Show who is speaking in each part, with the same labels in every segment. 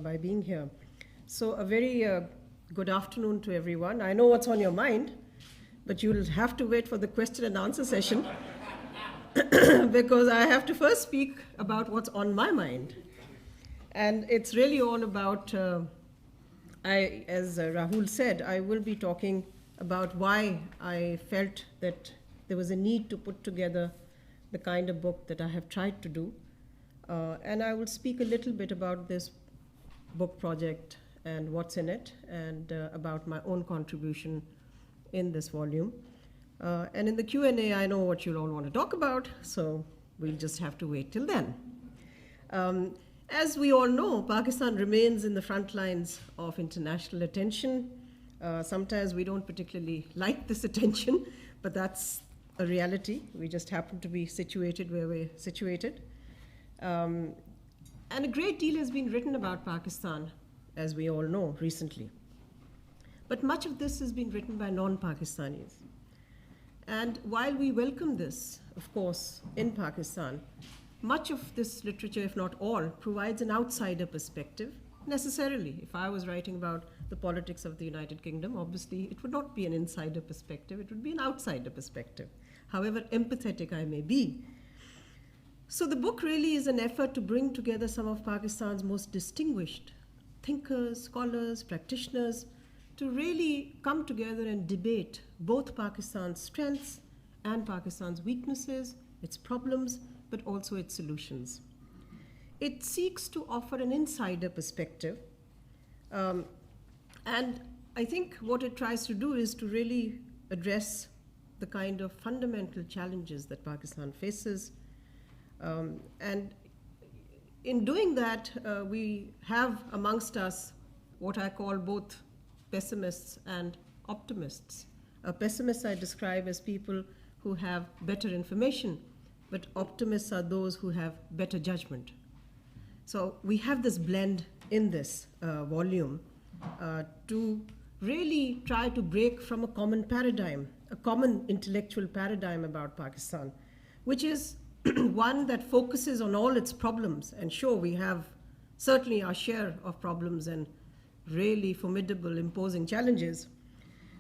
Speaker 1: by being here. So a very good afternoon to everyone. I know what's on your mind, but you'll have to wait for the question and answer session because I have to first speak about what's on my mind. And it's really all about, as Rahul said, I will be talking about why I felt that there was a need to put together the kind of book that I have tried to do. And I will speak a little bit about this book project and what's in it, and about my own contribution in this volume. And in the Q&A, I know what you'll all want to talk about, so we'll just have to wait till then. As we all know, Pakistan remains in the front lines of international attention. Sometimes we don't particularly like this attention, but that's a reality. We just happen to be situated where we're situated. And a great deal has been written about Pakistan, as we all know, recently. But much of this has been written by non-Pakistanis. And while we welcome this, of course, in Pakistan, much of this literature, if not all, provides an outsider perspective, necessarily. If I was writing about the politics of the United Kingdom, obviously it would not be an insider perspective, it would be an outsider perspective, however empathetic I may be. So the book really is an effort to bring together some of Pakistan's most distinguished thinkers, scholars, practitioners, to really come together and debate both Pakistan's strengths and Pakistan's weaknesses, its problems, but also its solutions. It seeks to offer an insider perspective, and I think what it tries to do is to really address the kind of fundamental challenges that Pakistan faces. And in doing that, we have amongst us what I call both pessimists and optimists. Pessimists I describe as people who have better information, but optimists are those who have better judgment. So we have this blend in this volume to really try to break from a common paradigm, a common intellectual paradigm about Pakistan, which is one that focuses on all its problems. And sure, we have certainly our share of problems and really formidable, imposing challenges.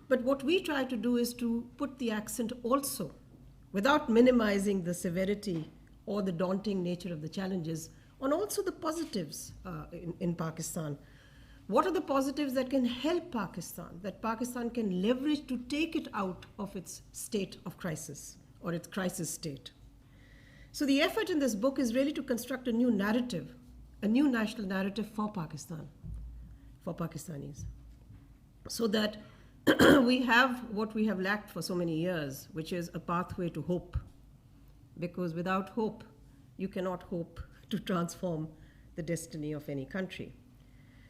Speaker 1: But what we try to do is to put the accent also, without minimizing the severity or the daunting nature of the challenges, on also the positives in Pakistan. What are the positives that can help Pakistan, that Pakistan can leverage to take it out of its state of crisis or its crisis state? So the effort in this book is really to construct a new narrative, a new national narrative for Pakistan, for Pakistanis, so that we have what we have lacked for so many years, which is a pathway to hope. Because without hope, you cannot hope to transform the destiny of any country.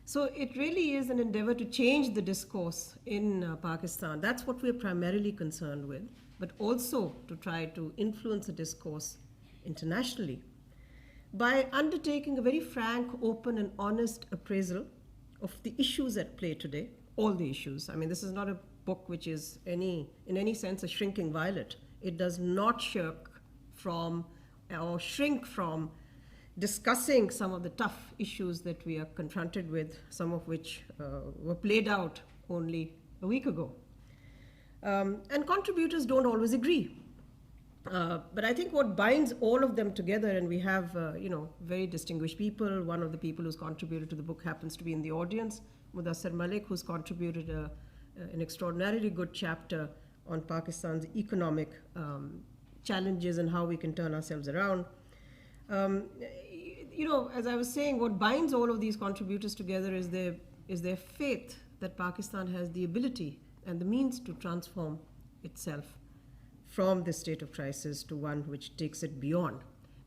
Speaker 1: So it really is an endeavor to change the discourse in Pakistan. That's what we're primarily concerned with, but also to try to influence the discourse internationally by undertaking a very frank, open, and honest appraisal of the issues at play today, all the issues. I mean, this is not a book which is in any sense a shrinking violet. It does not shirk from or shrink from discussing some of the tough issues that we are confronted with, some of which were played out only a week ago. And contributors don't always agree. But I think what binds all of them together, and we have very distinguished people. One of the people who's contributed to the book happens to be in the audience, Mudassir Malik, who's contributed an extraordinarily good chapter on Pakistan's economic challenges and how we can turn ourselves around. As I was saying, what binds all of these contributors together is their faith that Pakistan has the ability and the means to transform itself from this state of crisis to one which takes it beyond.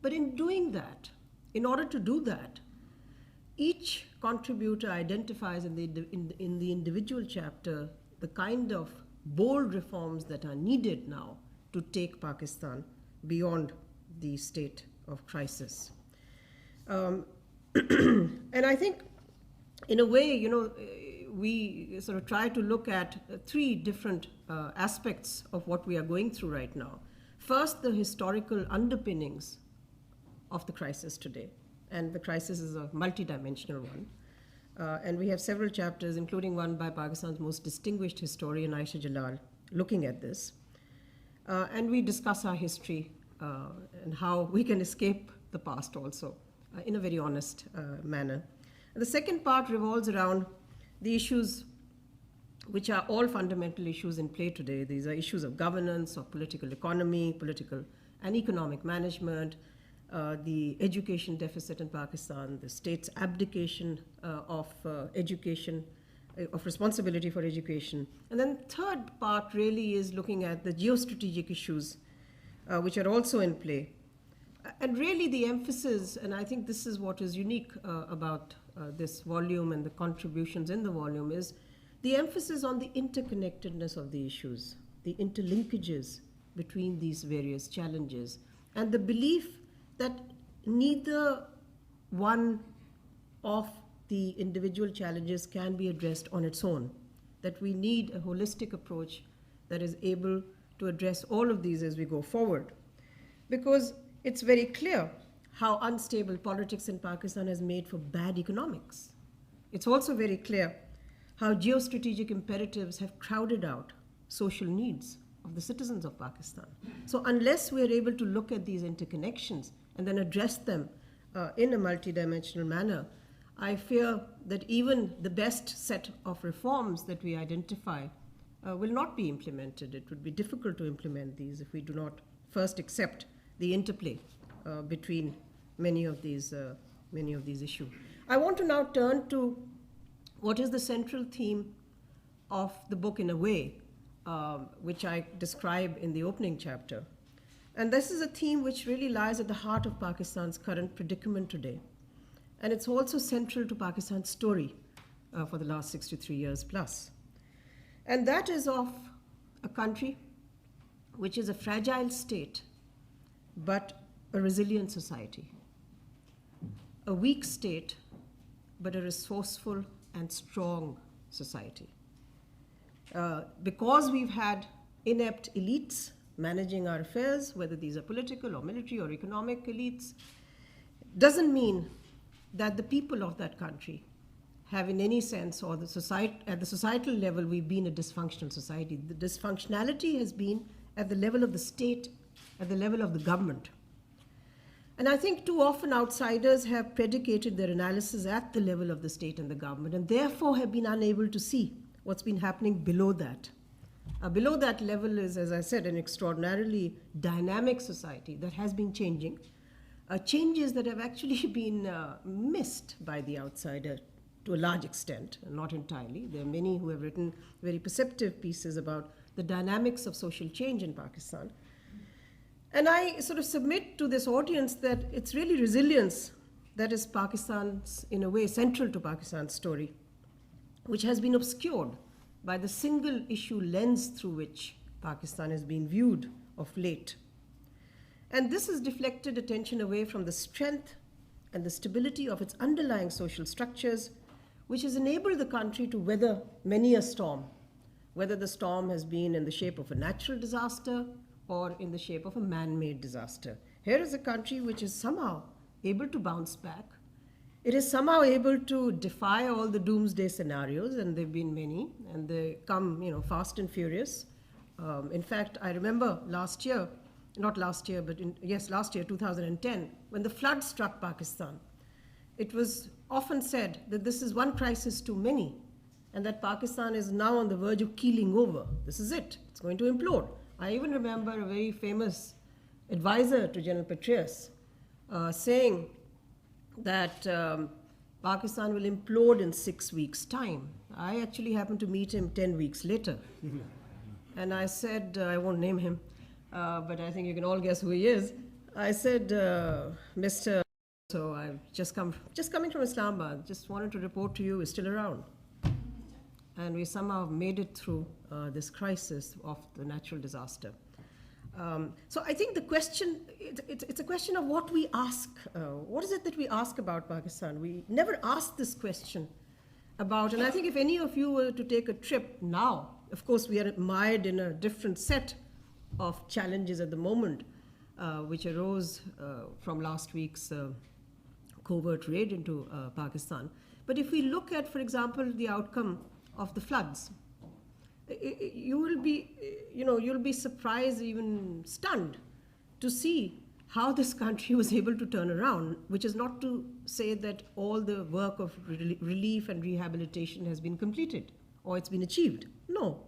Speaker 1: But in doing that, in order to do that, each contributor identifies in the individual chapter the kind of bold reforms that are needed now to take Pakistan beyond the state of crisis. And I think, in a way, we sort of try to look at three different aspects of what we are going through right now. First, the historical underpinnings of the crisis today, and the crisis is a multidimensional one. And we have several chapters, including one by Pakistan's most distinguished historian, Aisha Jalal, looking at this. And we discuss our history and how we can escape the past also in a very honest manner. And the second part revolves around the issues which are all fundamental issues in play today. These are issues of governance, of political economy, political and economic management, the education deficit in Pakistan, the state's abdication of education, of responsibility for education. And then third part really is looking at the geostrategic issues which are also in play. And really the emphasis, and I think this is what is unique about this volume and the contributions in the volume, is the emphasis on the interconnectedness of the issues, the interlinkages between these various challenges, and the belief that neither one of the individual challenges can be addressed on its own, that we need a holistic approach that is able to address all of these as we go forward. Because it's very clear how unstable politics in Pakistan has made for bad economics. It's also very clear how geostrategic imperatives have crowded out social needs of the citizens of Pakistan. So unless we are able to look at these interconnections and then address them in a multidimensional manner, I fear that even the best set of reforms that we identify will not be implemented. It would be difficult to implement these if we do not first accept the interplay between many of these issues. I want to now turn to what is the central theme of the book in a way, which I describe in the opening chapter. And this is a theme which really lies at the heart of Pakistan's current predicament today. And it's also central to Pakistan's story for the last 63 years plus. And that is of a country which is a fragile state, but a resilient society. A weak state, but a resourceful and strong society. Because we've had inept elites managing our affairs, whether these are political or military or economic elites, doesn't mean that the people of that country have in any sense, or the society, at the societal level, we've been a dysfunctional society. The dysfunctionality has been at the level of the state, at the level of the government. And I think too often outsiders have predicated their analysis at the level of the state and the government, and therefore have been unable to see what's been happening below that. Below that level is, as I said, an extraordinarily dynamic society that has been changing, changes that have actually been missed by the outsider to a large extent, not entirely. There are many who have written very perceptive pieces about the dynamics of social change in Pakistan. And I sort of submit to this audience that it's really resilience that is Pakistan's, in a way, central to Pakistan's story, which has been obscured by the single issue lens through which Pakistan has been viewed of late. And this has deflected attention away from the strength and the stability of its underlying social structures, which has enabled the country to weather many a storm, whether the storm has been in the shape of a natural disaster or in the shape of a man-made disaster. Here is a country which is somehow able to bounce back. It is somehow able to defy all the doomsday scenarios, and there have been many, and they come, fast and furious. In fact, I remember last year, 2010, when the flood struck Pakistan. It was often said that this is one crisis too many, and that Pakistan is now on the verge of keeling over. This is it. It's going to implode. I even remember a very famous advisor to General Petraeus saying that Pakistan will implode in 6 weeks' time. I actually happened to meet him 10 weeks later. And I said, I won't name him, but I think you can all guess who he is. I said, Mr. So I've just coming from Islamabad, just wanted to report to you, we're still around. And we somehow made it through this crisis of the natural disaster. So I think the question, it's a question of what we ask. What is it that we ask about Pakistan? We never asked this question about, and I think if any of you were to take a trip now, of course we are mired in a different set of challenges at the moment, which arose from last week's covert raid into Pakistan. But if we look at, for example, the outcome of the floods, you will be, you'll be surprised, even stunned, to see how this country was able to turn around, which is not to say that all the work of relief and rehabilitation has been completed or it's been achieved. No.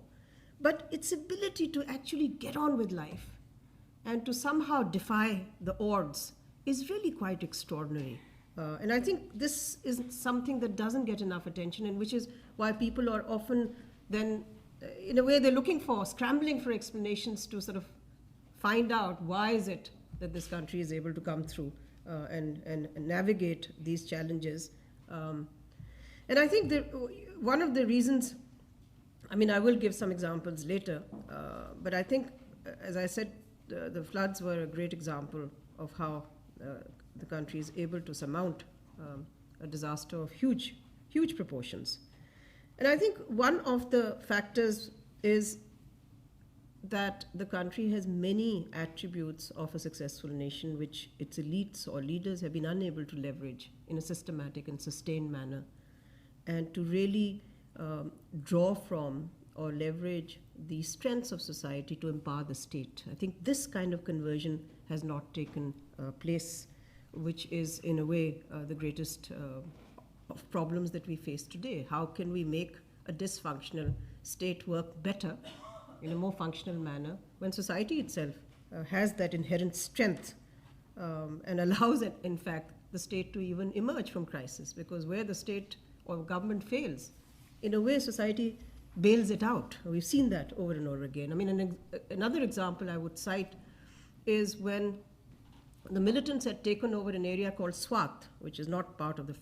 Speaker 1: But its ability to actually get on with life and to somehow defy the odds is really quite extraordinary. And I think this is something that doesn't get enough attention, and which is why people are often then, in a way, they're scrambling for explanations to sort of find out why is it that this country is able to come through and navigate these challenges. And I think that one of the reasons, I mean, I will give some examples later, but I think, as I said, the floods were a great example of how the country is able to surmount a disaster of huge, huge proportions. And I think one of the factors is that the country has many attributes of a successful nation which its elites or leaders have been unable to leverage in a systematic and sustained manner, and to really draw from or leverage the strengths of society to empower the state. I think this kind of conversion has not taken place, which is in a way the greatest of problems that we face today. How can we make a dysfunctional state work better in a more functional manner when society itself has that inherent strength and allows it, in fact, the state to even emerge from crisis? Because where the state or government fails, in a way society bails it out. We've seen that over and over again. I mean, another example I would cite is when the militants had taken over an area called Swat, which is not part of the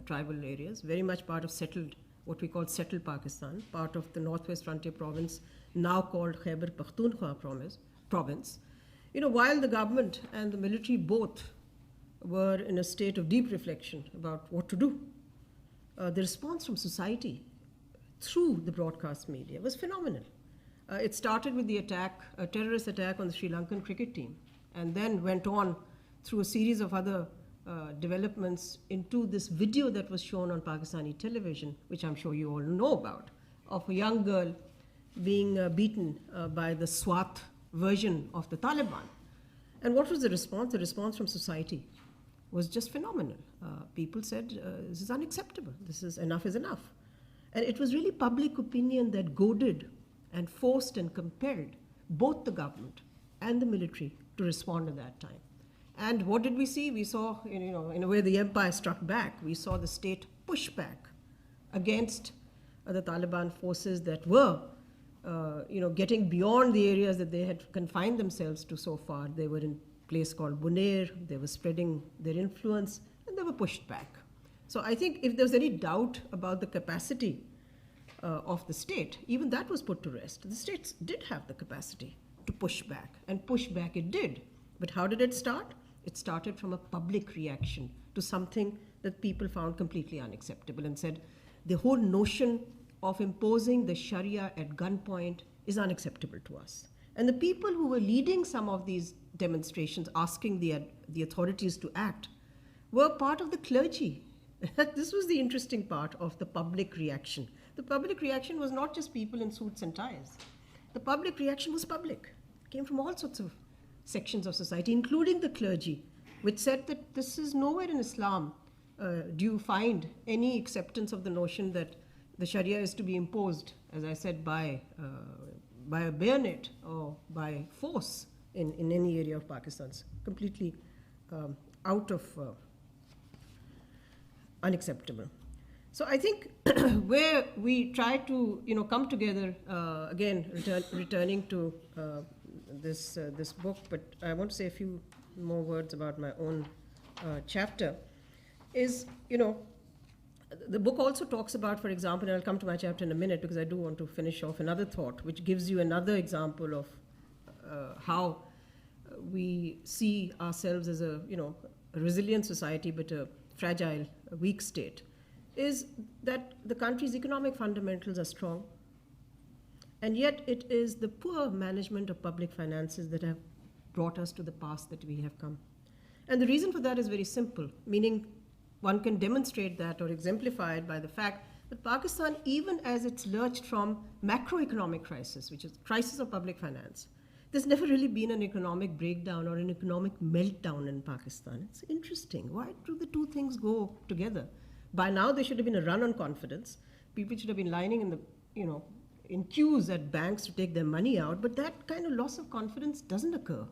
Speaker 1: tribal areas, very much part of what we call settled Pakistan, part of the Northwest Frontier Province, now called Khyber Pakhtunkhwa province. While the government and the military both were in a state of deep reflection about what to do, the response from society through the broadcast media was phenomenal. It started with a terrorist attack on the Sri Lankan cricket team, and then went on through a series of other developments into this video that was shown on Pakistani television, which I'm sure you all know about, of a young girl being beaten by the Swat version of the Taliban. And what was the response? The response from society was just phenomenal. People said, this is unacceptable. Enough is enough. And it was really public opinion that goaded and forced and compelled both the government and the military to respond at that time. And what did we see? We saw, in a way, the empire struck back. We saw the state push back against the Taliban forces that were, getting beyond the areas that they had confined themselves to so far. They were in a place called Bunair. They were spreading their influence, and they were pushed back. So I think if there was any doubt about the capacity of the state, even that was put to rest. The states did have the capacity to push back, and push back it did. But how did it start? It started from a public reaction to something that people found completely unacceptable, and said the whole notion of imposing the Sharia at gunpoint is unacceptable to us. And the people who were leading some of these demonstrations, asking the authorities to act, were part of the clergy. This was the interesting part of the public reaction. The public reaction was not just people in suits and ties. The public reaction was public. It came from all sorts of sections of society, including the clergy, which said that this is nowhere in Islam do you find any acceptance of the notion that the Sharia is to be imposed, as I said, by a bayonet or by force in any area of Pakistan. It's completely out of unacceptable. So I think where we try to come together, again, returning to this book, but I want to say a few more words about my own chapter, is, the book also talks about, for example, and I'll come to my chapter in a minute because I do want to finish off another thought, which gives you another example of how we see ourselves as a resilient society, but a fragile, a weak state, is that the country's economic fundamentals are strong, and yet it is the poor management of public finances that have brought us to the pass that we have come. And the reason for that is very simple, meaning one can demonstrate that or exemplify it by the fact that Pakistan, even as it's lurched from macroeconomic crisis, which is crisis of public finance, there's never really been an economic breakdown or an economic meltdown in Pakistan. It's interesting. Why do the two things go together? By now, there should have been a run on confidence. People should have been lining in the, in queues at banks to take their money out, but that kind of loss of confidence doesn't occur.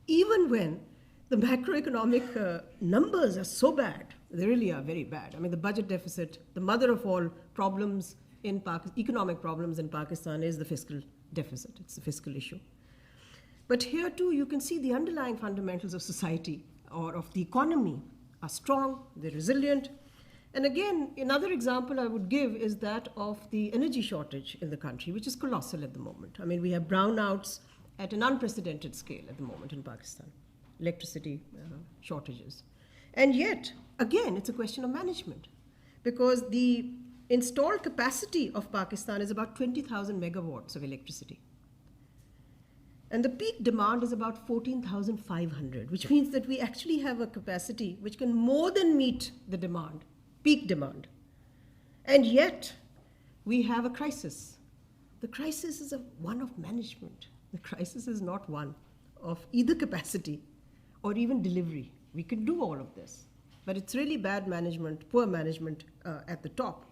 Speaker 1: Even when the macroeconomic numbers are so bad, they really are very bad. I mean, the budget deficit, the mother of all problems in economic problems in Pakistan is the fiscal deficit. It's the fiscal issue. But here too, you can see the underlying fundamentals of society or of the economy are strong, they're resilient. And again, another example I would give is that of the energy shortage in the country, which is colossal at the moment. I mean, we have brownouts at an unprecedented scale at the moment in Pakistan, electricity shortages. And yet, again, it's a question of management, because the installed capacity of Pakistan is about 20,000 megawatts of electricity. And the peak demand is about 14,500, which means that we actually have a capacity which can more than meet the demand, peak demand. And yet, we have a crisis. The crisis is one of management. The crisis is not one of either capacity or even delivery. We can do all of this, but it's really bad management, poor management at the top.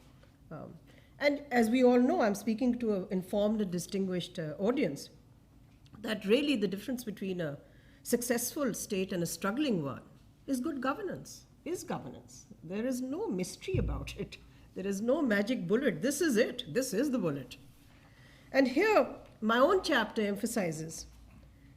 Speaker 1: And as we all know, I'm speaking to an informed and distinguished audience, that really the difference between a successful state and a struggling one is good governance, is governance. There is no mystery about it. There is no magic bullet. This is it. This is the bullet. And here, my own chapter emphasizes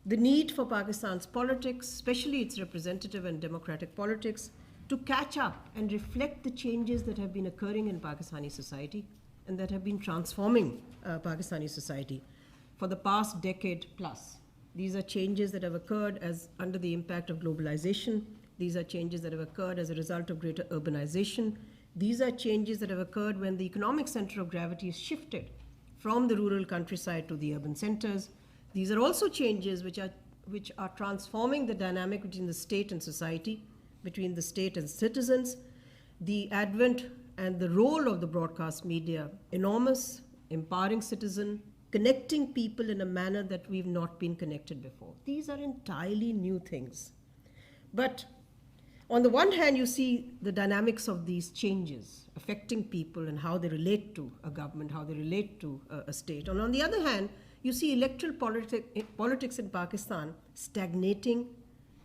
Speaker 1: the need for Pakistan's politics, especially its representative and democratic politics, to catch up and reflect the changes that have been occurring in Pakistani society and that have been transforming Pakistani society for the past decade plus. These are changes that have occurred as under the impact of globalization. These are changes that have occurred as a result of greater urbanization. These are changes that have occurred when the economic center of gravity is shifted from the rural countryside to the urban centers. These are also changes which are transforming the dynamic between the state and society, between the state and citizens. The advent and the role of the broadcast media, enormous, empowering citizen, connecting people in a manner that we've not been connected before. These are entirely new things. But on the one hand, you see the dynamics of these changes affecting people and how they relate to a government, how they relate to a state. And on the other hand, you see electoral politics in Pakistan stagnating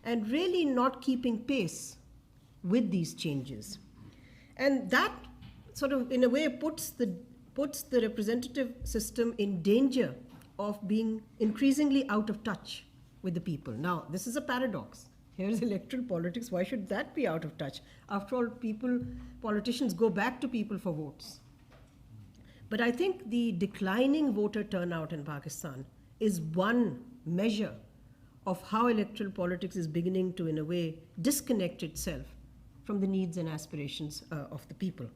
Speaker 1: and really not keeping pace with these changes. And that sort of, in a way, puts the representative system in danger of being increasingly out of touch with the people. Now, this is a paradox. Here's electoral politics. Why should that be out of touch? After all, politicians go back to people for votes. But I think the declining voter turnout in Pakistan is one measure of how electoral politics is beginning to, in a way, disconnect itself from the needs and aspirations of the people.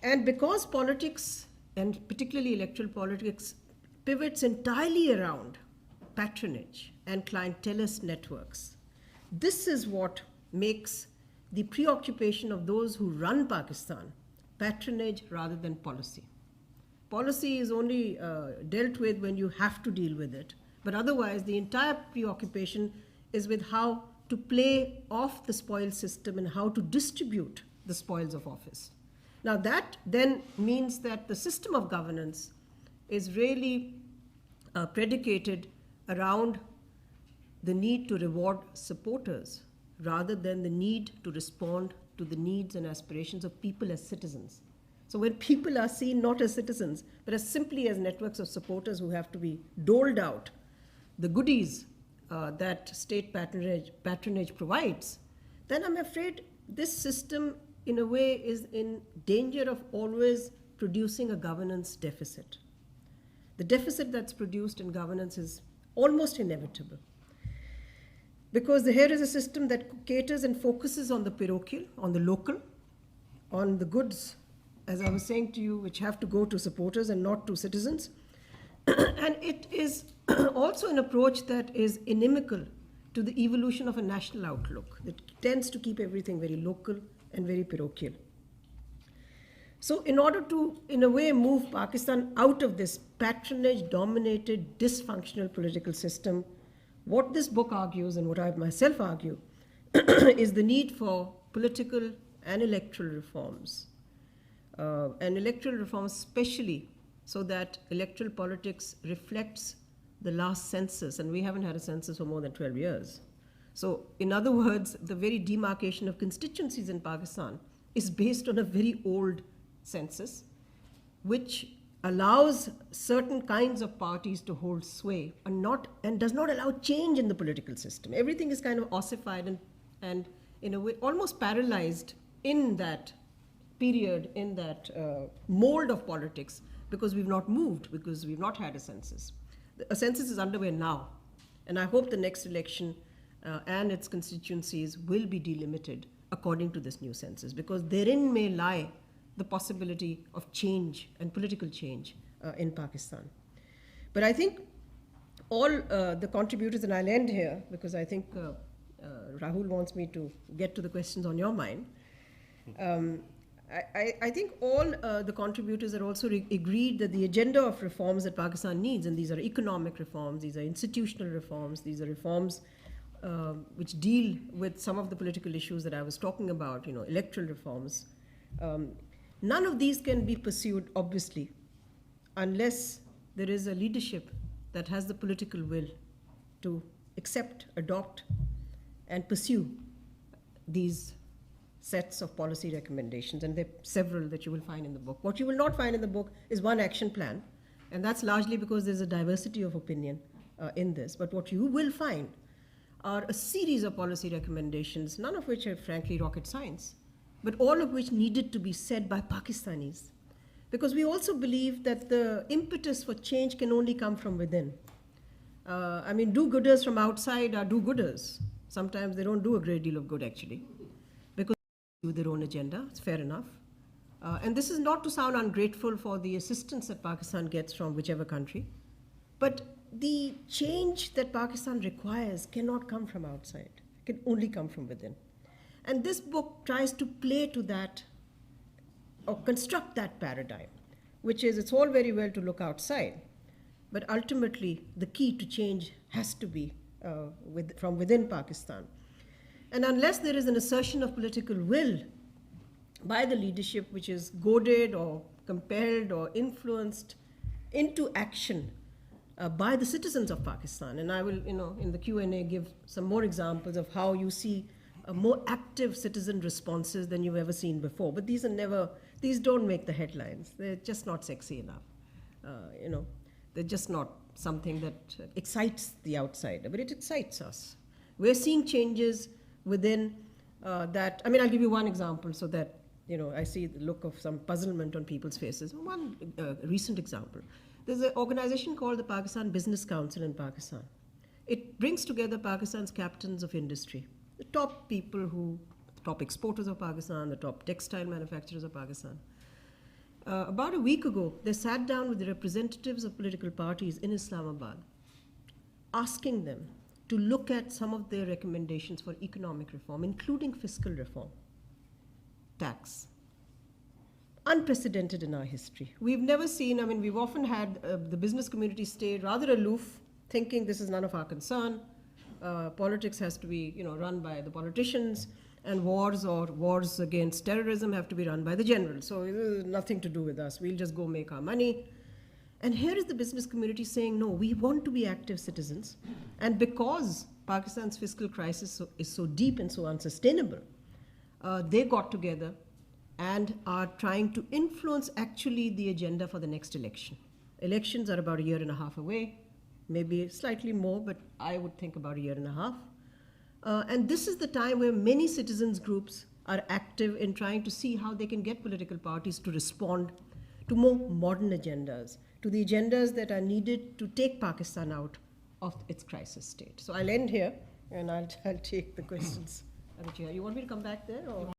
Speaker 1: And because politics, and particularly electoral politics, pivots entirely around patronage and clientelist networks, this is what makes the preoccupation of those who run Pakistan patronage rather than policy. Policy is only dealt with when you have to deal with it, but otherwise the entire preoccupation is with how to play off the spoils system and how to distribute the spoils of office. Now that then means that the system of governance is really predicated around the need to reward supporters rather than the need to respond to the needs and aspirations of people as citizens. So when people are seen not as citizens, but as simply as networks of supporters who have to be doled out the goodies that state patronage provides, then I'm afraid this system in a way is in danger of always producing a governance deficit. The deficit that's produced in governance is almost inevitable, because here is a system that caters and focuses on the parochial, on the local, on the goods, as I was saying to you, which have to go to supporters and not to citizens. And it is also an approach that is inimical to the evolution of a national outlook that tends to keep everything very local and very parochial. So in order to, in a way, move Pakistan out of this patronage-dominated, dysfunctional political system, what this book argues and what I myself argue is the need for political and electoral reforms. And electoral reforms especially so that electoral politics reflects the last census, and we haven't had a census for more than 12 years. So in other words, the very demarcation of constituencies in Pakistan is based on a very old census, which allows certain kinds of parties to hold sway and does not allow change in the political system. Everything is kind of ossified and in a way almost paralyzed in that period, in that mold of politics, because we've not moved, because we've not had a census. A census is underway now, and I hope the next election and its constituencies will be delimited according to this new census, because therein may lie the possibility of change and political change in Pakistan. But I think all the contributors, and I'll end here because I think Rahul wants me to get to the questions on your mind. I think all the contributors are also agreed that the agenda of reforms that Pakistan needs, and these are economic reforms, these are institutional reforms, these are reforms which deal with some of the political issues that I was talking about, electoral reforms. None of these can be pursued, obviously, unless there is a leadership that has the political will to accept, adopt, and pursue these sets of policy recommendations, and there are several that you will find in the book. What you will not find in the book is one action plan, and that's largely because there's a diversity of opinion in this. But what you will find are a series of policy recommendations, none of which are frankly rocket science, but all of which needed to be said by Pakistanis. Because we also believe that the impetus for change can only come from within. Do-gooders from outside are do-gooders. Sometimes they don't do a great deal of good, actually, because they do their own agenda. It's fair enough. And this is not to sound ungrateful for the assistance that Pakistan gets from whichever country, but the change that Pakistan requires cannot come from outside. It can only come from within. And this book tries to play to that or construct that paradigm, which is it's all very well to look outside, but ultimately the key to change has to be from within Pakistan. And unless there is an assertion of political will by the leadership, which is goaded or compelled or influenced into action by the citizens of Pakistan, and I will, in the Q&A give some more examples of how you see more active citizen responses than you've ever seen before. But these don't make the headlines. They're just not sexy enough. They're just not something that excites the outsider, but it excites us. We're seeing changes within that. I'll give you one example so that, I see the look of some puzzlement on people's faces. One recent example. There's an organization called the Pakistan Business Council in Pakistan. It brings together Pakistan's captains of industry, the top people the top exporters of Pakistan, the top textile manufacturers of Pakistan. About a week ago, they sat down with the representatives of political parties in Islamabad, asking them to look at some of their recommendations for economic reform, including fiscal reform, tax. Unprecedented in our history. We've never seen, we've often had the business community stay rather aloof, thinking this is none of our concern. Politics has to be, run by the politicians, and wars against terrorism have to be run by the generals. So it has nothing to do with us. We'll just go make our money. And here is the business community saying, no, we want to be active citizens. And because Pakistan's fiscal crisis is so deep and so unsustainable, they got together and are trying to influence actually the agenda for the next election. Elections are about a year and a half away, maybe slightly more, but I would think about a year and a half. And this is the time where many citizens groups are active in trying to see how they can get political parties to respond to more modern agendas, to the agendas that are needed to take Pakistan out of its crisis state. So I'll end here, and I'll take the questions. You want me to come back there? Or?